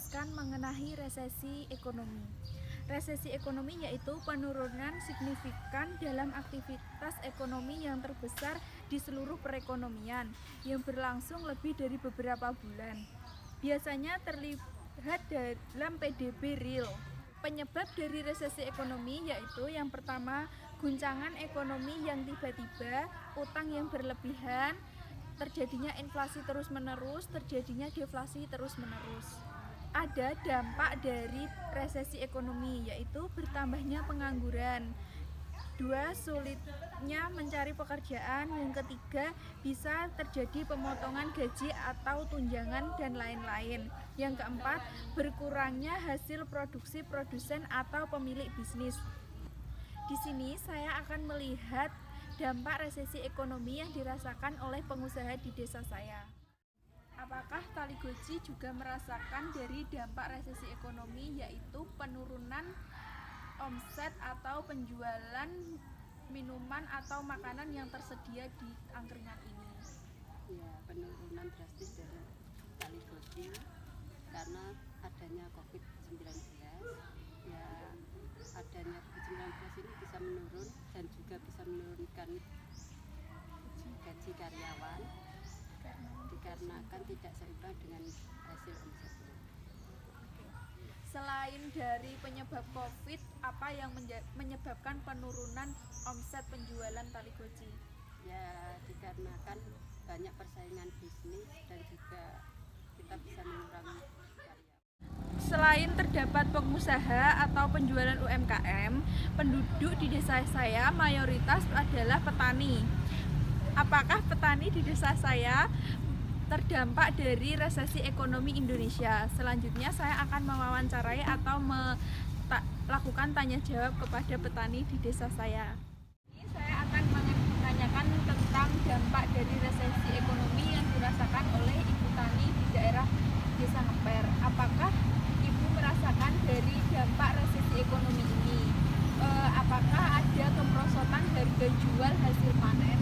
menjelaskan mengenai resesi ekonomi. Resesi ekonomi yaitu penurunan signifikan dalam aktivitas ekonomi yang terbesar di seluruh perekonomian yang berlangsung lebih dari beberapa bulan. Biasanya terlihat dalam PDB real. Penyebab dari resesi ekonomi yaitu yang pertama, guncangan ekonomi yang tiba-tiba, utang yang berlebihan, terjadinya inflasi terus-menerus, terjadinya deflasi terus-menerus. Ada dampak dari resesi ekonomi, yaitu bertambahnya pengangguran. Dua, sulitnya mencari pekerjaan. Yang ketiga, bisa terjadi pemotongan gaji atau tunjangan dan lain-lain. Yang keempat, berkurangnya hasil produksi produsen atau pemilik bisnis. Di sini saya akan melihat dampak resesi ekonomi yang dirasakan oleh pengusaha di desa saya. Apakah Taligoji juga merasakan dari dampak resesi ekonomi, yaitu penurunan omset atau penjualan minuman atau makanan yang tersedia di angkringan ini? Ya, penurunan drastis dari Taligoji karena adanya COVID-19. Ya, adanya COVID-19 ini bisa menurun dan juga bisa menurunkan gaji karyawan dikarenakan tidak seimbang dengan hasil omsetnya. Selain dari penyebab COVID, apa yang menyebabkan penurunan omset penjualan Taligoji? Ya, dikarenakan banyak persaingan bisnis dan juga kita bisa mengurangi karyawan. Selain terdapat pengusaha atau penjualan UMKM, penduduk di desa saya mayoritas adalah petani. Apakah petani di desa saya terdampak dari resesi ekonomi Indonesia? Selanjutnya saya akan mewawancarai atau melakukan tanya jawab kepada petani di desa saya. Ini saya akan menanyakan tentang dampak dari resesi ekonomi yang dirasakan oleh ibu tani di daerah Desa Ngemper. Apakah ibu merasakan dari dampak resesi ekonomi ini? Apakah ada kemerosotan harga jual hasil panen?